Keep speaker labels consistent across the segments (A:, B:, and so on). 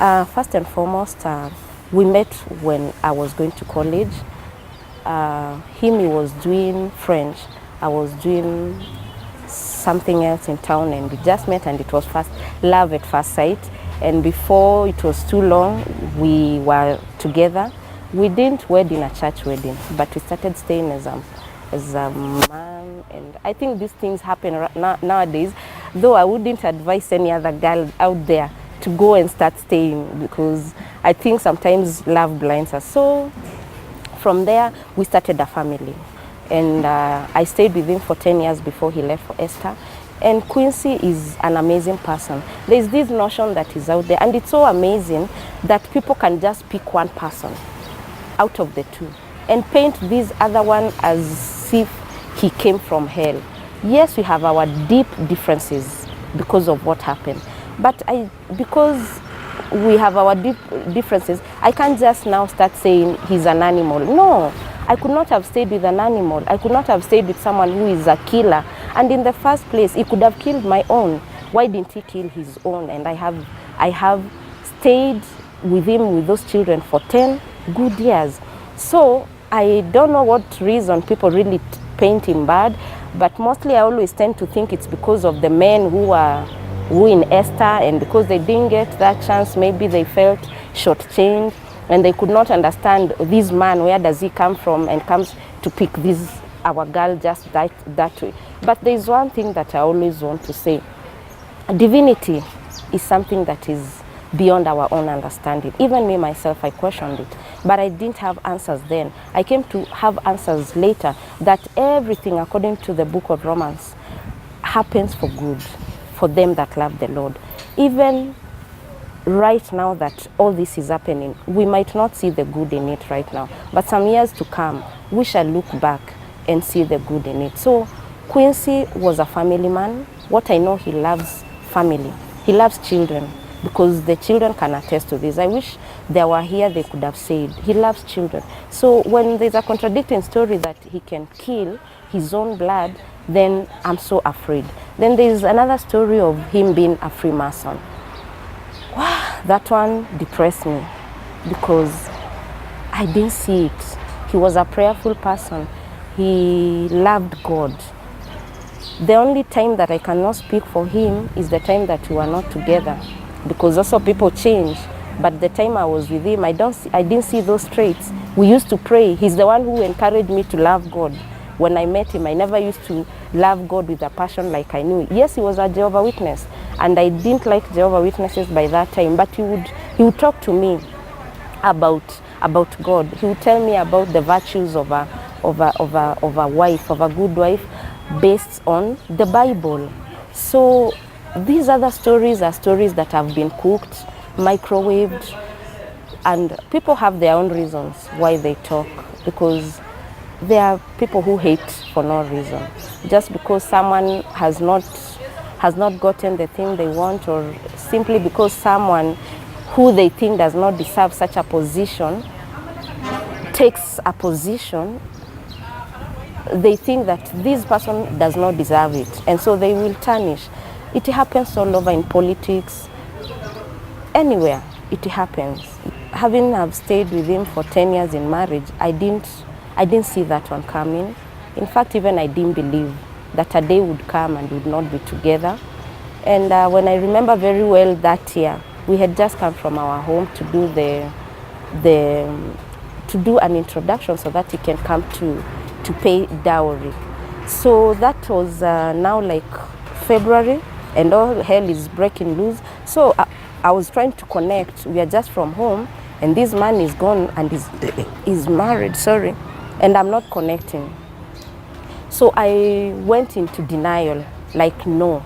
A: First and foremost, we met when I was going to college. He was doing French. I was doing something else in town, and we just met, and it was first love at first sight. And before it was too long, we were together. We didn't wed in a church wedding, but we started staying as a man. And I think these things happen nowadays, though I wouldn't advise any other girl out there to go and start staying, because I think sometimes love blinds us. So from there, we started a family. And I stayed with him for 10 years before he left for Esther. And Quincy is an amazing person. There's this notion that is out there, and it's so amazing that people can just pick one person out of the two and paint this other one as if he came from hell. Yes, we have our deep differences because of what happened, but because we have our deep differences, I can't just now start saying he's an animal. No, I could not have stayed with an animal. I could not have stayed with someone who is a killer. And in the first place, he could have killed my own. Why didn't he kill his own? And I have stayed with him, with those children, for 10 good years. So I don't know what reason people really paint him bad, but mostly I always tend to think it's because of the men who in Esther, and because they didn't get that chance, maybe they felt shortchanged, and they could not understand this man, where does he come from, and comes to pick our girl just that way. But there's one thing that I always want to say. Divinity is something that is beyond our own understanding. Even me myself, I questioned it, but I didn't have answers then. I came to have answers later, that everything, according to the book of Romans, happens for good for them that love the Lord. Even right now that all this is happening, we might not see the good in it right now, but some years to come, we shall look back and see the good in it. So Quincy was a family man. What I know, he loves family. He loves children, because the children can attest to this. I wish they were here, they could have said he loves children. So when there's a contradicting story that he can kill his own blood, then I'm so afraid. Then there's another story of him being a Freemason. Wow, that one depressed me, because I didn't see it. He was a prayerful person. He loved God. The only time that I cannot speak for him is the time that we were not together, because also people change. But the time I was with him, I didn't see those traits. We used to pray. He's the one who encouraged me to love God. When I met him, I never used to love God with a passion like I knew. Yes, he was a Jehovah's Witness, and I didn't like Jehovah's Witnesses by that time, but he would talk to me about God. He would tell me about the virtues of a wife, of a good wife, based on the Bible. So these other stories are stories that have been cooked, microwaved, and people have their own reasons why they talk, because there are people who hate for no reason. Just because someone has not gotten the thing they want, or simply because someone who they think does not deserve such a position takes a position, they think that this person does not deserve it, and so they will tarnish. It happens all over, in politics, anywhere it happens. Having stayed with him for 10 years in marriage, I didn't see that one coming. In fact, even I didn't believe that a day would come and we would not be together. And when I remember very well that year, we had just come from our home to do an introduction so that he can come to pay dowry. So that was now like February, and all hell is breaking loose. So I was trying to connect. We are just from home, and this man is gone and is married, and I'm not connecting. So I went into denial, like, no,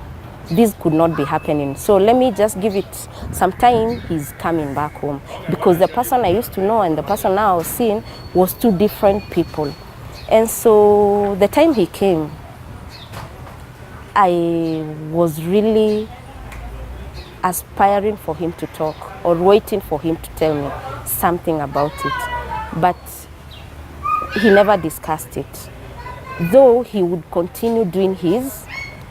A: this could not be happening. So let me just give it some time. He's coming back home, because the person I used to know and the person now I was seeing was two different people. And so the time he came, I was really aspiring for him to talk, or waiting for him to tell me something about it. But he never discussed it, though he would continue doing his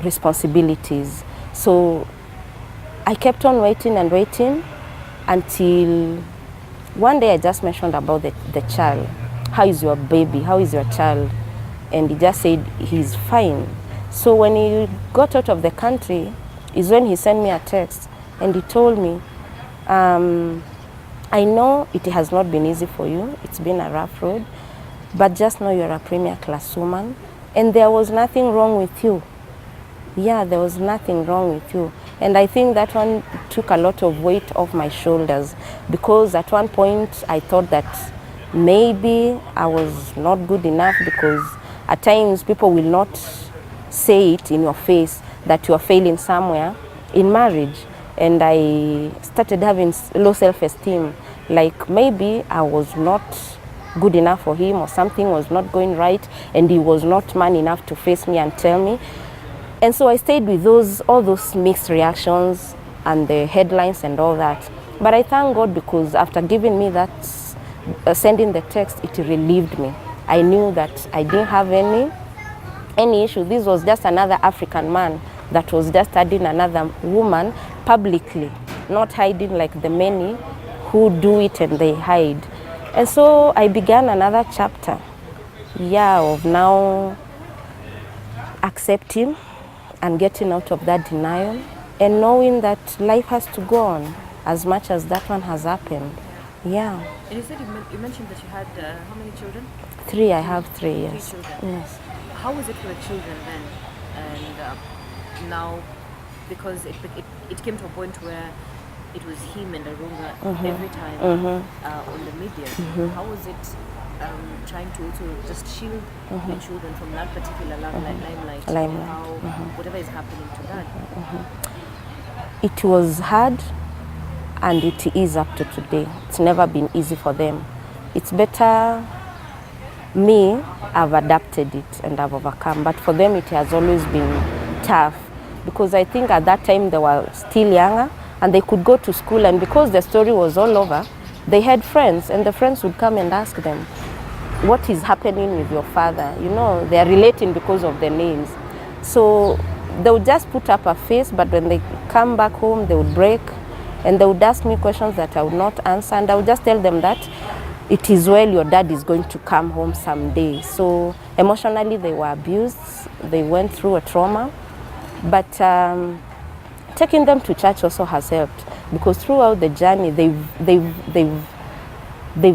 A: responsibilities. So I kept on waiting and waiting, until one day I just mentioned about the child. How is your baby? How is your child? And he just said he's fine. So when he got out of the country is when he sent me a text and he told me, I know it has not been easy for you. It's been a rough road, but just know you're a premier class woman and there was nothing wrong with you. Yeah, there was nothing wrong with you. And I think that one took a lot of weight off my shoulders, because at one point I thought that maybe I was not good enough, because at times people will not say it in your face that you are failing somewhere in marriage. And I started having low self-esteem, like maybe I was not good enough for him, or something was not going right and he was not man enough to face me and tell me. And so I stayed with all those mixed reactions and the headlines and all that. But I thank God, because after giving me that, sending the text, it relieved me. I knew that I didn't have any issue. This was just another African man that was just studying another woman publicly, not hiding like the many who do it and they hide. And so I began another chapter, of now accepting and getting out of that denial and knowing that life has to go on as much as that one has happened. Yeah.
B: And you said you mentioned that you had how many children?
A: 3. I have 3, yes.
B: 3 children.
A: Yes.
B: How was it for the children then? And now, because it came to a point where it was him and Arunga every time on the media. How was it trying to also just shield the children from that particular limelight? How whatever is happening to that?
A: It was hard, and it is up to today. It's never been easy for them. It's better me, I've adapted it and I've overcome, but for them it has always been tough, because I think at that time they were still younger and they could go to school, and because the story was all over, they had friends, and the friends would come and ask them, what is happening with your father? You know, they are relating because of the names. So they would just put up a face, but when they come back home, they would break, and they would ask me questions that I would not answer, and I would just tell them that it is well, your dad is going to come home someday. So emotionally they were abused, they went through a trauma, but taking them to church also has helped, because throughout the journey they've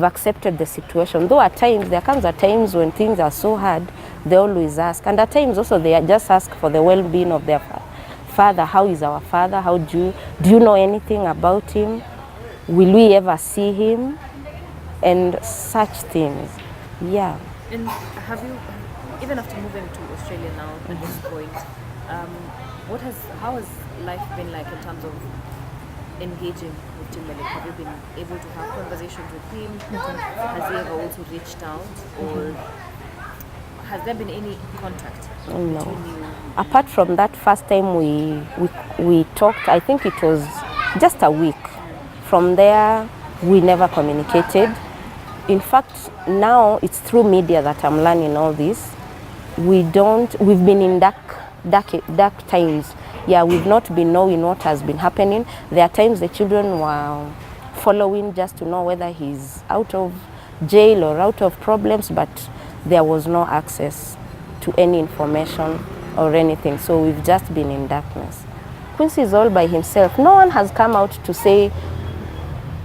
A: accepted the situation. Though at times, there comes a times when things are so hard, they always ask, and at times also they just ask for the well-being of their father. How is our father? How do you know anything about him? Will we ever see him? And such things. Yeah.
B: And have you, even after moving to Australia now at this point, how has life been like in terms of engaging with Timberlake? Have you been able to have conversations with him? Has he ever also reached out, or has there been any contact between you?
A: Apart from that first time we talked, I think it was just a week. From there, we never communicated. In fact, now it's through media that I'm learning all this. We've been in dark times. Yeah, we've not been knowing what has been happening. There are times the children were following just to know whether he's out of jail or out of problems, but there was no access to any information or anything. So we've just been in darkness. Quincy is all by himself. No one has come out to say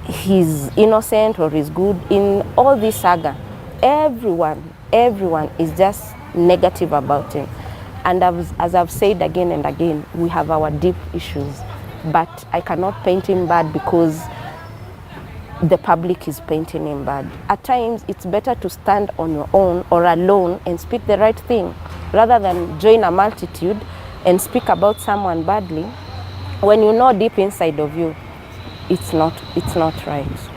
A: he's innocent or he's good. In all this saga, everyone is just negative about him. And as I've said again and again, we have our deep issues, but I cannot paint him bad because the public is painting him bad. At times, it's better to stand on your own or alone and speak the right thing, rather than join a multitude and speak about someone badly when you know deep inside of you it's not right.